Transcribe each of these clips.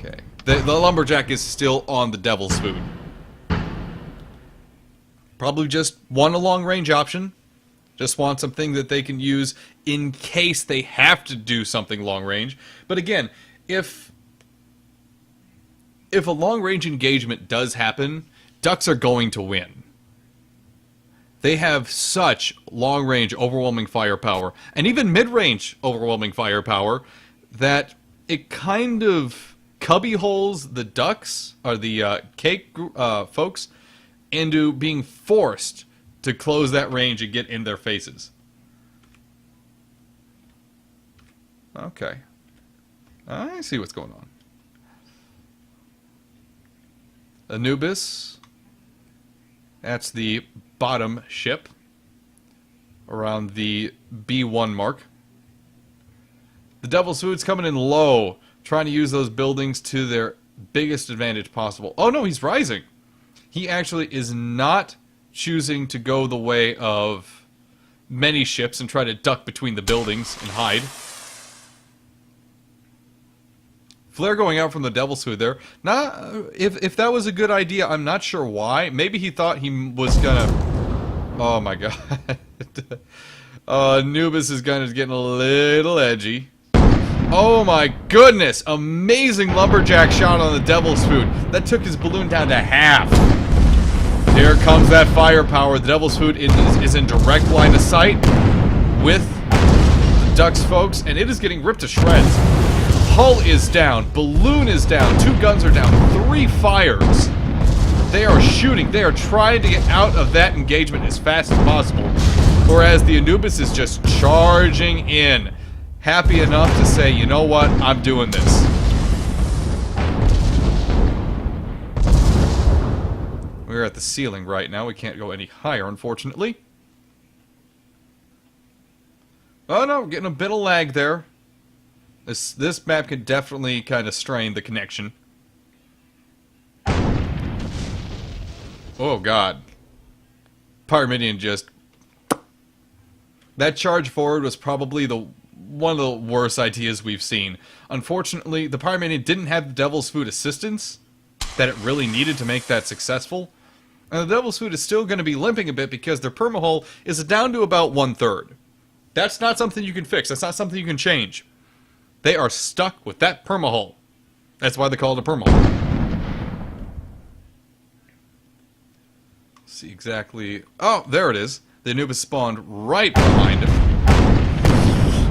Okay. The lumberjack is still on the devil's food. Probably just want a long-range option. Just want something that they can use in case they have to do something long-range. But again, if a long-range engagement does happen, ducks are going to win. They have such long-range overwhelming firepower, and even mid-range overwhelming firepower, that it kind of cubbyholes the ducks, or the cake folks, into being forced to close that range and get in their faces. Okay. I see what's going on. Anubis. That's the bottom ship. Around the B1 mark. The Devil's Food's coming in low. Trying to use those buildings to their biggest advantage possible. Oh no, he's rising. He actually is not choosing to go the way of many ships and try to duck between the buildings and hide. Flare going out from the Devil's Food there. If that was a good idea, I'm not sure why. Maybe he thought he was gonna... Oh my god. Anubis is getting a little edgy. Oh my goodness! Amazing lumberjack shot on the Devil's Food. That took his balloon down to half. Here comes that firepower. The Devil's Food is in direct line of sight with the ducks, folks, and it is getting ripped to shreds. Hull is down. Balloon is down. 2 guns are down. 3 fires. They are shooting. They are trying to get out of that engagement as fast as possible. Whereas the Anubis is just charging in. Happy enough to say, you know what? I'm doing this. We're at the ceiling right now. We can't go any higher, unfortunately. Oh no, we're getting a bit of lag there. This map can definitely kind of strain the connection. Oh god. Pyramidion just... That charge forward was probably one of the worst ideas we've seen. Unfortunately, the Pyramidion didn't have the Devil's Food assistance that it really needed to make that successful. And the Devil's Food is still going to be limping a bit because their permahull is down to about 1/3. That's not something you can fix. That's not something you can change. They are stuck with that permahull. That's why they call it a permahull. See exactly... Oh, there it is. The Anubis spawned right behind him.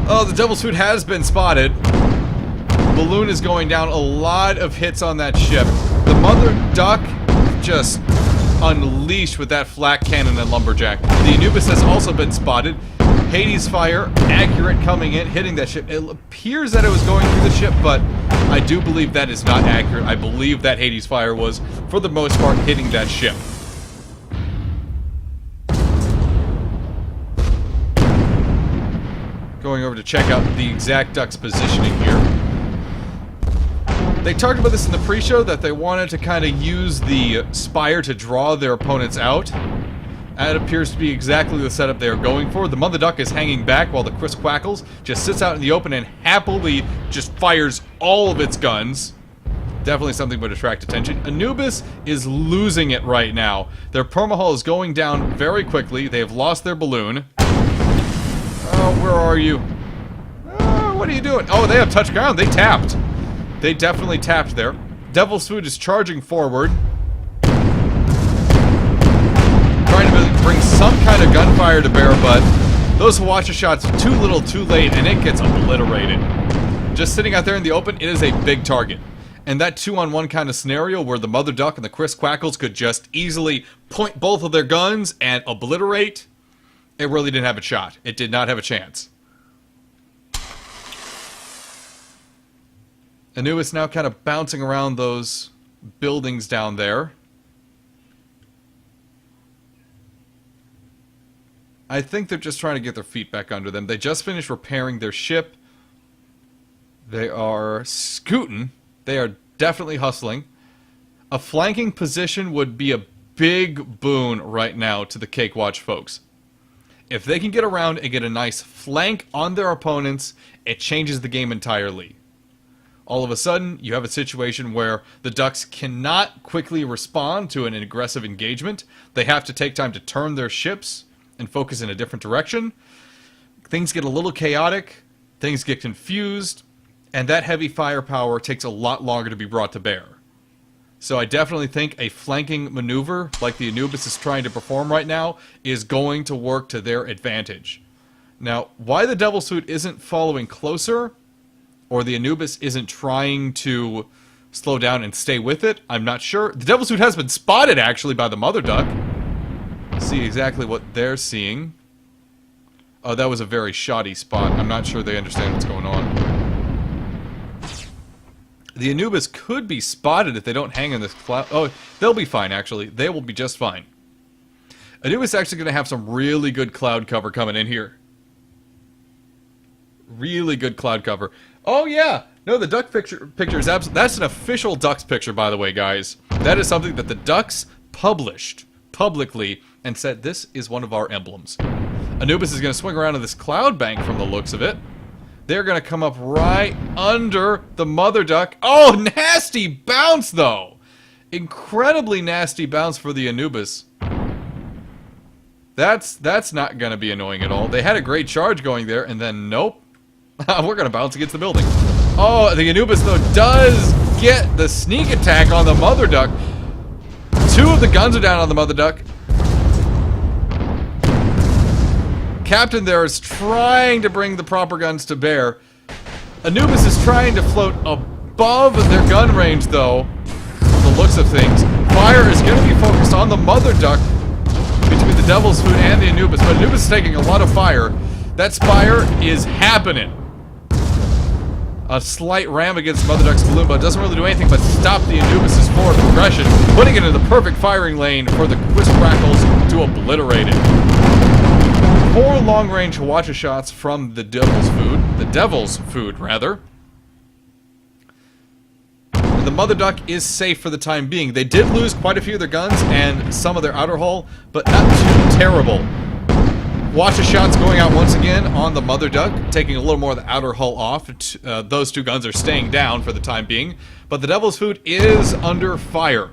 Oh, the Devil's Food has been spotted. Balloon is going down. A lot of hits on that ship. The Mother Duck just unleashed with that flak cannon and lumberjack. The Anubis has also been spotted. Hades fire, accurate coming in, hitting that ship. It appears that it was going through the ship, but I do believe that is not accurate. I believe that Hades fire was, for the most part, hitting that ship. Going over to check out the exact duck's positioning here. They talked about this in the pre-show, that they wanted to kind of use the spire to draw their opponents out. That appears to be exactly the setup they are going for. The Mother Duck is hanging back while the Chris Quackles just sits out in the open and happily just fires all of its guns. Definitely something would attract attention. Anubis is losing it right now. Their permahull is going down very quickly. They have lost their balloon. Oh, where are you? Oh, what are you doing? Oh, they have touched ground. They tapped. They definitely tapped there. Devil's Food is charging forward. Trying to bring some kind of gunfire to bear, but those Hwacha shots too little too late, and it gets obliterated. Just sitting out there in the open, it is a big target. And that 2-on-1 kind of scenario where the Mother Duck and the Chris Quackles could just easily point both of their guns and obliterate, it really didn't have a shot. It did not have a chance. Anubis now kind of bouncing around those buildings down there. I think they're just trying to get their feet back under them. They just finished repairing their ship. They are scooting. They are definitely hustling. A flanking position would be a big boon right now to the Cake Watch folks. If they can get around and get a nice flank on their opponents, it changes the game entirely. all of a sudden you have a situation where the Ducks cannot quickly respond to an aggressive engagement. They have to take time to turn their ships and focus in a different direction. Things get a little chaotic, things get confused, and that heavy firepower takes a lot longer to be brought to bear. So I definitely think a flanking maneuver, like the Anubis is trying to perform right now, is going to work to their advantage. Now, why the Devil's Foot isn't following closer, or the Anubis isn't trying to slow down and stay with it, I'm not sure. The Devil's Foot has been spotted, actually, by the Mother Duck. See exactly what they're seeing. Oh, that was a very shoddy spot. I'm not sure they understand what's going on. The Anubis could be spotted if they don't hang in this cloud. Oh, they'll be fine, actually. They will be just fine. Anubis is actually going to have some really good cloud cover coming in here. Really good cloud cover. Oh, yeah! No, the duck picture is absolutely... That's an official Ducks picture, by the way, guys. That is something that the Ducks published publicly and said, this is one of our emblems. Anubis is going to swing around to this cloud bank from the looks of it. They're going to come up right under the Mother Duck. Oh, nasty bounce, though! Incredibly nasty bounce for the Anubis. That's not going to be annoying at all. They had a great charge going there, and then nope. We're going to bounce against the building. Oh, the Anubis, though, does get the sneak attack on the Mother Duck. Two of the guns are down on the Mother Duck. Captain there is trying to bring the proper guns to bear. Anubis is trying to float above their gun range, though, from the looks of things. Fire is going to be focused on the Mother Duck between the Devil's Foot and the Anubis, but Anubis is taking a lot of fire. That Spire is happening. A slight ram against Mother Duck's balloon, but it doesn't really do anything but stop the Anubis' forward progression, putting it in the perfect firing lane for the Quiz Crackles to obliterate it. 4 long-range Hwacha shots from the Devil's Food, rather. The Mother Duck is safe for the time being. They did lose quite a few of their guns and some of their outer hull, but not too terrible. Hwacha shots going out once again on the Mother Duck, taking a little more of the outer hull off. Those 2 guns are staying down for the time being, but the Devil's Food is under fire.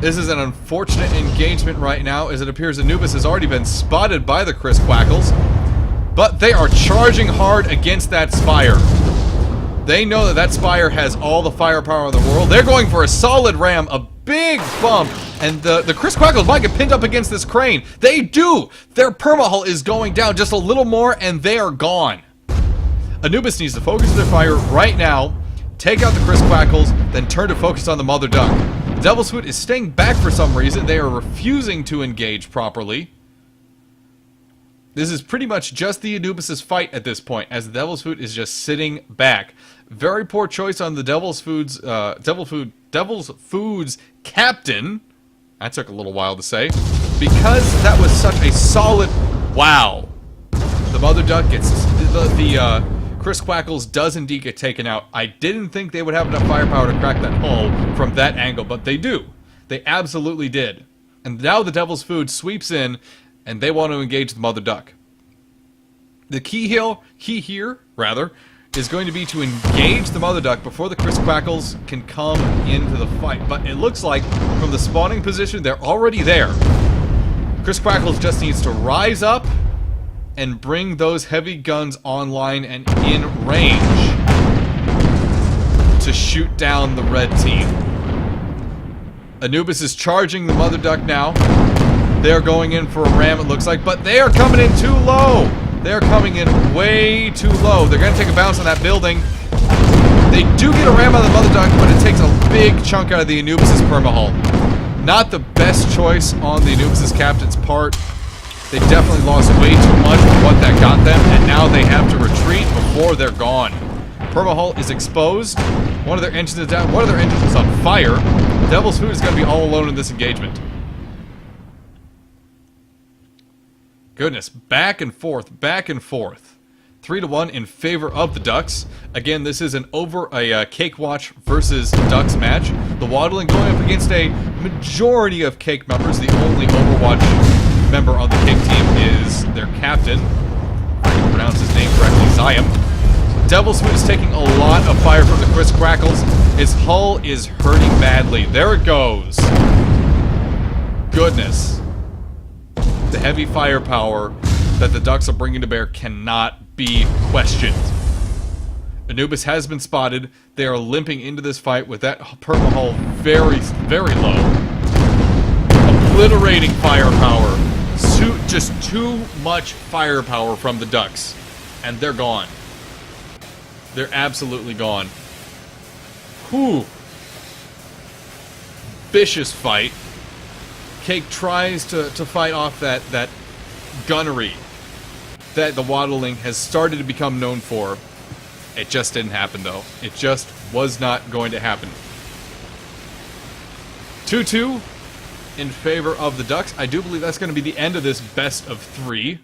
This is an unfortunate engagement right now, as it appears Anubis has already been spotted by the Chris Quackles, but they are charging hard against that Spire. They know that Spire has all the firepower in the world. They're going for a solid ram, a big bump, and the Chris Quackles might get pinned up against this crane. They do! Their permahull is going down just a little more, and they are gone. Anubis needs to focus their fire right now, take out the Chris Quackles, then turn to focus on the Mother Duck. The Devil's Foot is staying back for some reason. They are refusing to engage properly. This is pretty much just the Anubis' fight at this point, as the Devil's Foot is just sitting back. Very poor choice on the Devil's Food's captain. That took a little while to say. Because that was such a solid... Wow. The Mother Duck gets... Chris Quackles does indeed get taken out. I didn't think they would have enough firepower to crack that hull from that angle, but they do. They absolutely did. And now the Devil's Food sweeps in, and they want to engage the Mother Duck. The key here, is going to be to engage the Mother Duck before the Chris Quackles can come into the fight. But it looks like, from the spawning position, they're already there. Chris Quackles just needs to rise up and bring those heavy guns online and in range to shoot down the red team. Anubis is charging the Mother Duck now. They're going in for a ram, it looks like, but they are coming in too low. They're coming in way too low. They're going to take a bounce on that building. They do get a ram on the Mother Duck, but it takes a big chunk out of the Anubis' permahull. Not the best choice on the Anubis' captain's part. They definitely lost way too much for what that got them, and now they have to retreat before they're gone. Permahull is exposed. One of their engines is down. One of their engines is on fire. Devil's Food is going to be all alone in this engagement. Goodness, back and forth, back and forth. 3-1 in favor of the Ducks. Again, this is a Cake Watch versus Ducks match. The Waddling going up against a majority of Cake members. The only Overwatch member on the Cake team is their captain. If I can pronounce his name correctly, Zion. Devil's Food is taking a lot of fire from the Chris Crackles. His hull is hurting badly. There it goes. Goodness. The heavy firepower that the Ducks are bringing to bear cannot be questioned. Anubis has been spotted. They are limping into this fight with that purple hull very, very low. Obliterating firepower. Just too much firepower from the Ducks. And they're gone. They're absolutely gone. Whew. Vicious fight. Cake tries to fight off that gunnery that the Waddling has started to become known for. It just didn't happen, though. It just was not going to happen. 2-2 in favor of the Ducks. I do believe that's going to be the end of this best of 3.